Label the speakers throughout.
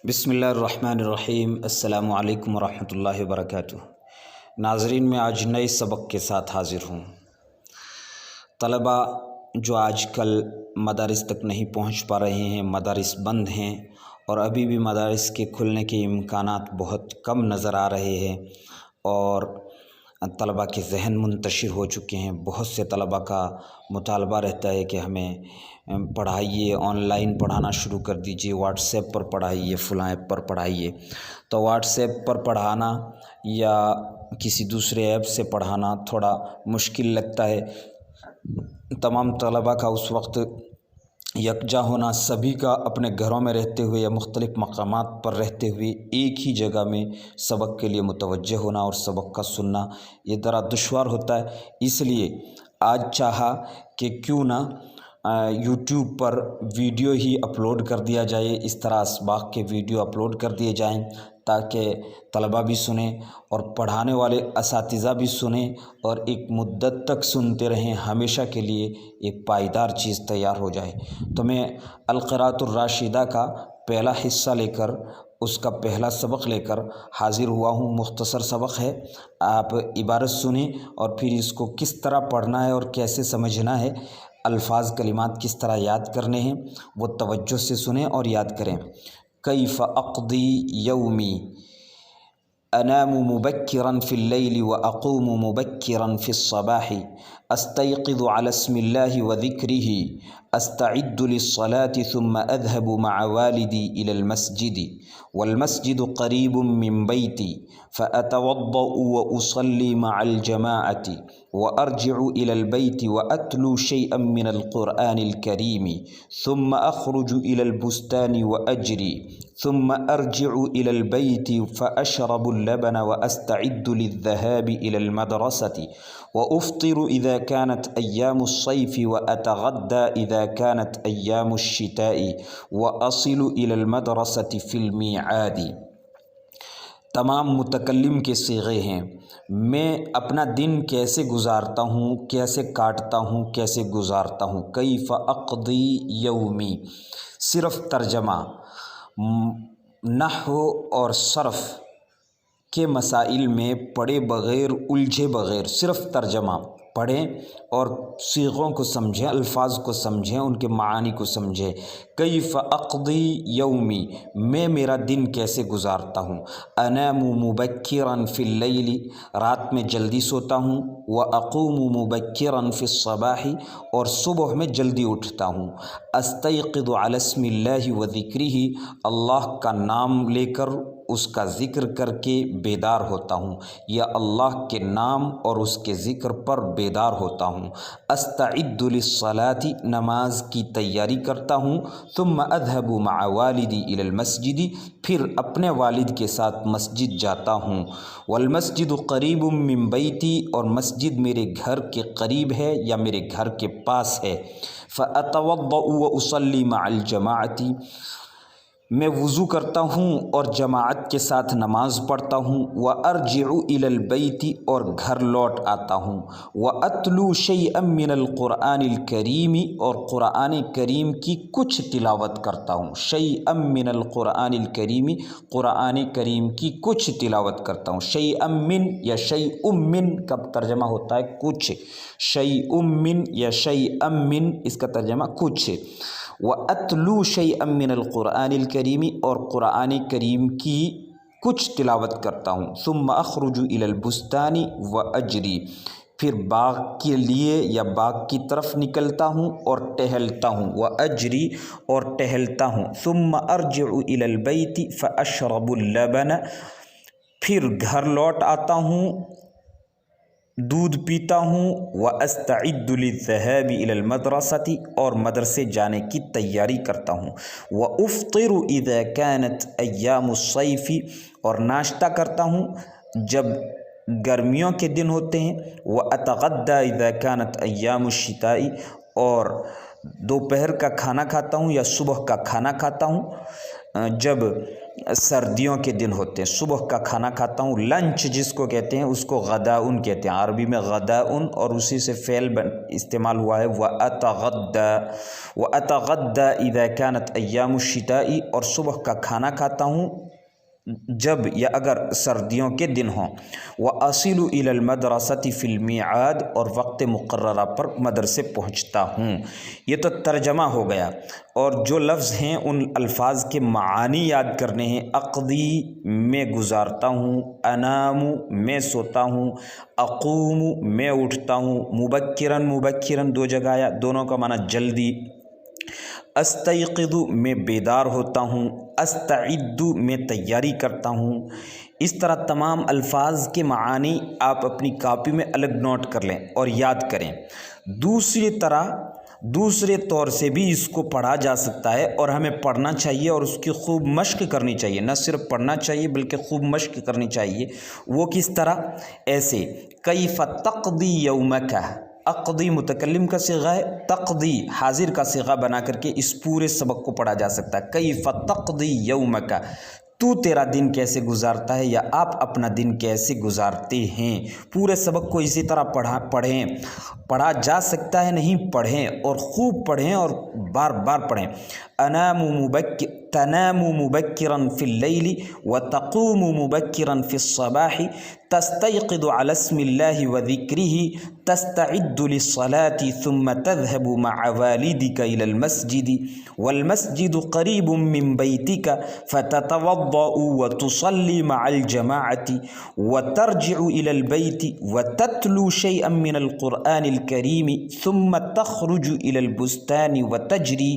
Speaker 1: بسم اللہ الرحمن الرحیم۔ السلام علیکم ورحمۃ اللہ وبرکاتہ۔ ناظرین، میں آج نئے سبق کے ساتھ حاضر ہوں۔ طلباء جو آج کل مدارس تک نہیں پہنچ پا رہے ہیں، مدارس بند ہیں اور ابھی بھی مدارس کے کھلنے کے امکانات بہت کم نظر آ رہے ہیں اور طلباء کے ذہن منتشر ہو چکے ہیں۔ بہت سے طلباء کا مطالبہ رہتا ہے کہ ہمیں پڑھائیے، آن لائن پڑھانا شروع کر دیجیے، واٹس ایپ پر پڑھائیے، فلاں ایپ پر پڑھائیے۔ تو واٹس ایپ پر پڑھانا یا کسی دوسرے ایپ سے پڑھانا تھوڑا مشکل لگتا ہے۔ تمام طلباء کا اس وقت یکجا ہونا، سبھی کا اپنے گھروں میں رہتے ہوئے یا مختلف مقامات پر رہتے ہوئے ایک ہی جگہ میں سبق کے لیے متوجہ ہونا اور سبق کا سننا یہ ذرا دشوار ہوتا ہے۔ اس لیے آج چاہا کہ کیوں نہ یوٹیوب پر ویڈیو ہی اپلوڈ کر دیا جائے، اس طرح اسباق کے ویڈیو اپلوڈ کر دیے جائیں تاکہ طلباء بھی سنیں اور پڑھانے والے اساتذہ بھی سنیں اور ایک مدت تک سنتے رہیں، ہمیشہ کے لیے ایک پائیدار چیز تیار ہو جائے۔ تو میں القراءۃ الراشدہ کا پہلا حصہ لے کر، اس کا پہلا سبق لے کر حاضر ہوا ہوں۔ مختصر سبق ہے، آپ عبارت سنیں اور پھر اس کو کس طرح پڑھنا ہے اور کیسے سمجھنا ہے، الفاظ کلمات کس طرح یاد کرنے ہیں وہ توجہ سے سنیں اور یاد کریں۔ کیف اقضی یومی انام مبکرا فی اللیل واقوم مبکرا فی الصباح استيقظ على اسم الله وذكره استعد للصلاة ثم اذهب مع والدي الى المسجد والمسجد قريب من بيتي فاتوضأ واصلي مع الجماعة وارجع الى البيت واتلو شيئا من القرآن الكريم ثم اخرج الى البستان واجري ثم ارجع الى البيت فاشرب اللبن واستعد للذهاب الى المدرسة وافطر اذا كانت ايام الصيف واتغدى اذا كانت ايام الشتاء واصل الى المدرسة في الميعاد۔ تمام متکلم کے صیغے ہیں۔ میں اپنا دن کیسے گزارتا ہوں، کیسے کاٹتا ہوں، کیسے گزارتا ہوں۔ کیف اقضی یومی، صرف ترجمہ، نحو اور صرف کے مسائل میں پڑھے بغیر، الجھے بغیر، صرف ترجمہ پڑھیں اور صیغوں کو سمجھیں، الفاظ کو سمجھیں، ان کے معانی کو سمجھیں۔ کیف اقضی یومی، میں میرا دن کیسے گزارتا ہوں۔ انام مبکرا فی اللیل، رات میں جلدی سوتا ہوں۔ واقوم مبکرا فی الصباح، اور صبح میں جلدی اٹھتا ہوں۔ استیقظ علی اسم اللہ وذکرہ، اللہ کا نام لے کر، اس کا ذکر کر کے بیدار ہوتا ہوں، یا اللہ کے نام اور اس کے ذکر پر بیدار ہوتا ہوں۔ استعد للصلاة، نماز کی تیاری کرتا ہوں۔ ثم اذهب مع والدی الی المسجد، پھر اپنے والد کے ساتھ مسجد جاتا ہوں۔ والمسجد قریب من بیتی، اور مسجد میرے گھر کے قریب ہے یا میرے گھر کے پاس ہے۔ فاتوضأ واصلی مع الجماعة، میں وضو کرتا ہوں اور جماعت کے ساتھ نماز پڑھتا ہوں۔ وارجع الی البیت، اور گھر لوٹ آتا ہوں۔ واتلو شیئا من القرآن الکریم، اور قرآن کریم کی کچھ تلاوت کرتا ہوں۔ شیئا من القرآن الکریم، قرآن کریم کی کچھ تلاوت کرتا ہوں۔ شیئا من یا شیء من کا ترجمہ ہوتا ہے کچھ، شیء من یا شیئا من اس کا ترجمہ کچھ۔ وَأَتْلُو شَيْئًا مِّنَ الْقُرْآنِ الْكَرِيمِ، اور قرآن کریم کی کچھ تلاوت کرتا ہوں۔ ثُمَّ أَخْرُجُ إِلَى الْبُسْتَانِ وَأَجْرِي، پھر باغ کے لیے یا باغ کی طرف نکلتا ہوں اور ٹہلتا ہوں۔ وَأَجْرِي، اور ٹہلتا ہوں۔ ثُمَّ أَرْجِعُ إِلَى الْبَيْتِ فَأَشْرَبُ اللَّبَنَ، پھر گھر لوٹ آتا ہوں، دودھ پیتا ہوں۔ وَأَسْتَعِدُّ لِلذَّهَابِ إِلَى الْمَدْرَسَةِ، اور مدرسے جانے کی تیاری کرتا ہوں۔ وَأُفْطِرُ إِذَا كَانَتْ أَيَّامُ الصَّيْفِ، اور ناشتہ کرتا ہوں جب گرمیوں کے دن ہوتے ہیں۔ وَأَتَغَدَّى إِذَا كَانَتْ أَيَّامُ الشِّتَاءِ، اور دوپہر کا کھانا کھاتا ہوں یا صبح کا کھانا کھاتا ہوں جب سردیوں کے دن ہوتے ہیں، صبح کا کھانا کھاتا ہوں، لنچ جس کو کہتے ہیں اس کو غداؤن کہتے ہیں، عربی میں غداؤن، اور اسی سے فعل استعمال ہوا ہے وَأَتَغَدَّى إِذَا كَانَتْ أَيَّامُ الشِّتَاءِ، اور صبح کا کھانا کھاتا ہوں جب یا اگر سردیوں کے دن ہوں، وَأَصِلُ إِلَى الْمَدْرَسَةِ فِي الْمِيعَادِ، اور وقت مقررہ پر مدرسے پہنچتا ہوں۔ یہ تو ترجمہ ہو گیا، اور جو لفظ ہیں ان الفاظ کے معانی یاد کرنے ہیں۔ اقضی میں گزارتا ہوں، انام میں سوتا ہوں، اقوم میں اٹھتا ہوں، مبکرن دو جگہ آیا، دونوں کا معنی جلدی، استیقظ میں بیدار ہوتا ہوں، استعد میں تیاری کرتا ہوں۔ اس طرح تمام الفاظ کے معانی آپ اپنی کاپی میں الگ نوٹ کر لیں اور یاد کریں۔ دوسرے طور سے بھی اس کو پڑھا جا سکتا ہے، اور ہمیں پڑھنا چاہیے اور اس کی خوب مشق کرنی چاہیے، نہ صرف پڑھنا چاہیے بلکہ خوب مشق کرنی چاہیے۔ وہ کس طرح؟ ایسے کیف تقضی یومک، اقضی متکلم کا صیغہ ہے، تقضی حاضر کا صیغہ بنا کر کے اس پورے سبق کو پڑھا جا سکتا ہے۔ کیف تقضی یومک، تو تیرا دن کیسے گزارتا ہے، یا آپ اپنا دن کیسے گزارتے ہیں۔ پورے سبق کو اسی طرح پڑھا جا سکتا ہے، نہیں پڑھیں اور خوب پڑھیں اور بار بار پڑھیں۔ تنام مبکرا فی اللیل وتقوم مبکرا فی الصباح، تستيقظ على اسم الله وذكره، تستعد للصلاة ثم تذهب مع والدك إلى المسجد والمسجد قريب من بيتك فتتوضأ وتصلي مع الجماعة وترجع إلى البيت وتتلو شيئا من القرآن الكريم ثم تخرج إلى البستان وتجري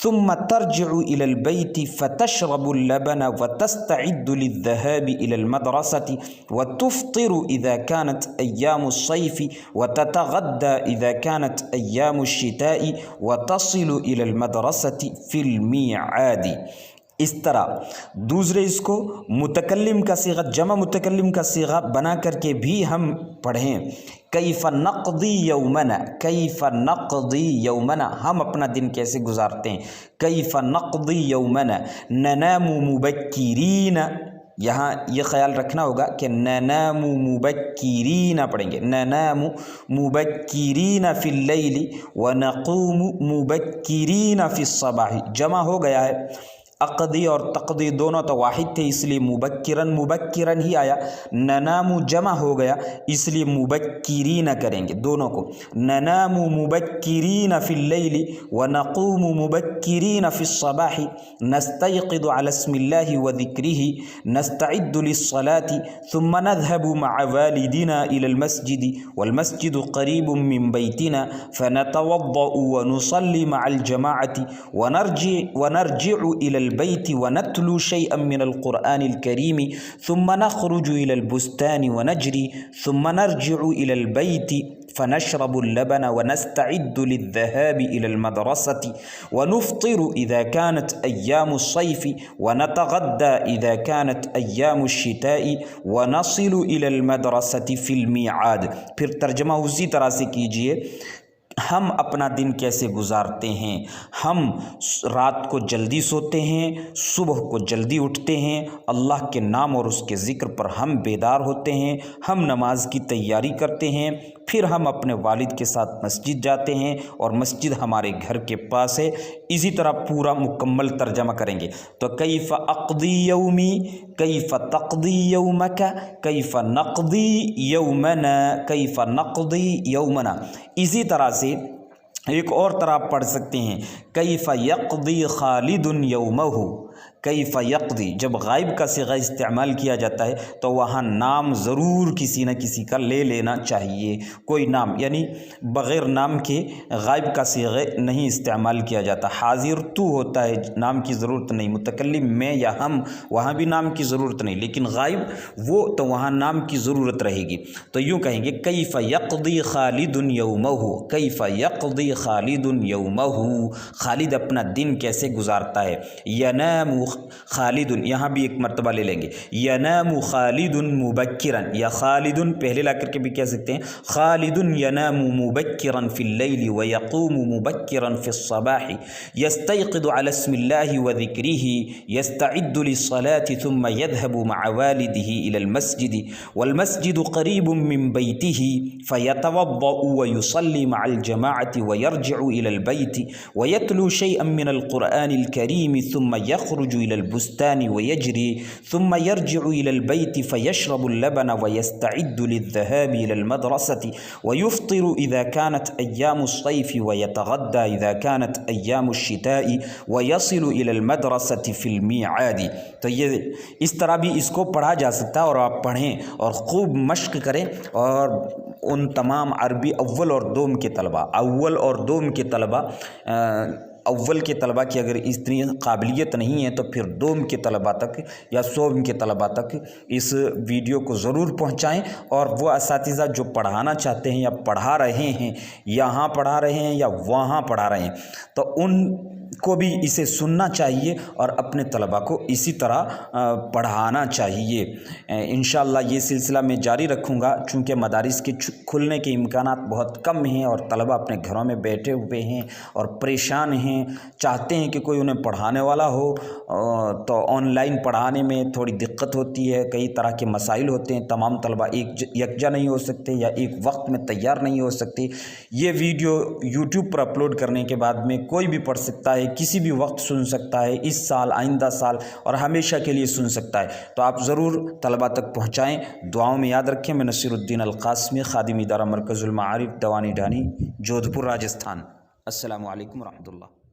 Speaker 1: ثم ترجع إلى البيت فتشرب اللبن وتستعد للذهاب إلى المدرسة وتفطر إذا كانت أيام الصيف وتتغدى إذا كانت أيام الشتاء وتصل إلى المدرسة في الميعاد۔ اس طرح دوسرے اس کو متکلم کا صیغہ، جمع متکلم کا صیغہ بنا کر کے بھی ہم پڑھیں۔ کیف نقضی یومنا، کیف نقضی یومنا، ہم اپنا دن کیسے گزارتے ہیں۔ کیف نقضی یومنا، ننام مبکرین، یہاں یہ خیال رکھنا ہوگا کہ ننام مبکرین پڑھیں گے، ننام مبکرین فی اللیل ونقوم مبکرین فی الصباح، جمع ہو گیا ہے۔ اقضی اور تقضی دونوں تو واحد تھے، اس لیے مبکرن ہی آیا۔ ننام جمع ہو گیا، اس لیے مبکرین کریں گے دونوں کو۔ ننام مبکرین فی اللیل ونقوم مبکرین فی الصباح، نستيقظ على اسم الله وذكره، نستعد للصلاة ثم نذهب مع والدنا إلى المسجد والمسجد قريب من بيتنا فنتوضأ ونصلي مع الجماعة ونرجع إلى البيت ونتلو شيئا من القرآن الكريم ثم نخرج إلى البستان ونجري ثم نرجع إلى البيت فنشرب اللبن ونستعد للذهاب إلى المدرسة ونفطر إذا كانت أيام الصيف ونتغدى إذا كانت أيام الشتاء ونصل إلى المدرسة في الميعاد۔ پھر ترجمہ اسی طرح سے کیجئے، ہم اپنا دن کیسے گزارتے ہیں۔ ہم رات کو جلدی سوتے ہیں، صبح کو جلدی اٹھتے ہیں، اللہ کے نام اور اس کے ذکر پر ہم بیدار ہوتے ہیں، ہم نماز کی تیاری کرتے ہیں، پھر ہم اپنے والد کے ساتھ مسجد جاتے ہیں اور مسجد ہمارے گھر کے پاس ہے۔ اسی طرح پورا مکمل ترجمہ کریں گے تو کیف اقضی یومی، کیف تقضی یومک، کیف نقضی یومنا، کیف نقضی یومنا۔ اسی طرح سے ایک اور طرح پڑھ سکتے ہیں، کیف یقضی خالد یومہ، کیف یقضی۔ جب غائب کا صیغہ استعمال کیا جاتا ہے تو وہاں نام ضرور کسی نہ کسی کا لے لینا چاہیے، کوئی نام، یعنی بغیر نام کے غائب کا صیغہ نہیں استعمال کیا جاتا۔ حاضر تو ہوتا ہے، نام کی ضرورت نہیں، متکلم میں یا ہم، وہاں بھی نام کی ضرورت نہیں، لیکن غائب وہ تو وہاں نام کی ضرورت رہے گی۔ تو یوں کہیں گے کیف یقضی خالد یومہ، کیف یقضی خالد یومہ، خالد اپنا دن کیسے گزارتا ہے۔ ینام خالدن، یہاں بھی ایک مرتبہ لے لیں گے، ینام خالدن مبکرن، یا خالدن پہلے لا کر کے بھی کہہ سکتے ہیں، خالدن ینام مبکرن فی اللیل ویقوم مبکرن فی الصباح یستیقظ علی اسم اللہ وذکرہ یستعد للصلاة ثم يذهب مع والده إلى المسجد والمسجد قریب من بیتہ فیتوضأ ویصلی مع الجماعة ويرجع إلى البيت ويتلو شيئا من القرآن الكريم ثم يخرج إلى البستان ويجري ثم يرجع إلى البيت فيشرب اللبن ويستعد للذهاب إلى المدرسة ويفطر إذا كانت أيام الصيف ويتغدى إذا كانت أيام الشتاء ويصل إلى المدرسة في الميعاد۔ تو یہ اس طرح بھی اس کو پڑھا جا سکتا ہے، اور آپ پڑھیں اور خوب مشق کریں، اور ان تمام عربی اول اور دوم کے طلباء، اول کے طلباء کی اگر اتنی قابلیت نہیں ہے تو پھر دوم کے طلباء تک یا سوم کے طلباء تک اس ویڈیو کو ضرور پہنچائیں، اور وہ اساتذہ جو پڑھانا چاہتے ہیں یا پڑھا رہے ہیں، یہاں پڑھا رہے ہیں یا وہاں پڑھا رہے ہیں، تو ان کو بھی اسے سننا چاہیے اور اپنے طلباء کو اسی طرح پڑھانا چاہیے۔ انشاءاللہ یہ سلسلہ میں جاری رکھوں گا، چونکہ مدارس کے کھلنے کے امکانات بہت کم ہیں اور طلباء اپنے گھروں میں بیٹھے ہوئے ہیں اور پریشان ہیں، چاہتے ہیں کہ کوئی انہیں پڑھانے والا ہو، تو آن لائن پڑھانے میں تھوڑی دقت ہوتی ہے، کئی طرح کے مسائل ہوتے ہیں، تمام طلباء یکجا نہیں ہو سکتے یا ایک وقت میں تیار نہیں ہو سکتے۔ یہ ویڈیو یوٹیوب پر اپلوڈ کرنے کے بعد میں کوئی بھی پڑھ سکتا ہے، کسی بھی وقت سن سکتا ہے، اس سال، آئندہ سال، اور ہمیشہ کے لیے سن سکتا ہے۔ تو آپ ضرور طلباء تک پہنچائیں، دعاؤں میں یاد رکھیں۔ میں نصیر الدین القاسمی، خادم ادارہ مرکز المعارف، دوانی ڈھانی، جودھ پور، راجستھان۔ السلام علیکم ورحمۃ اللہ۔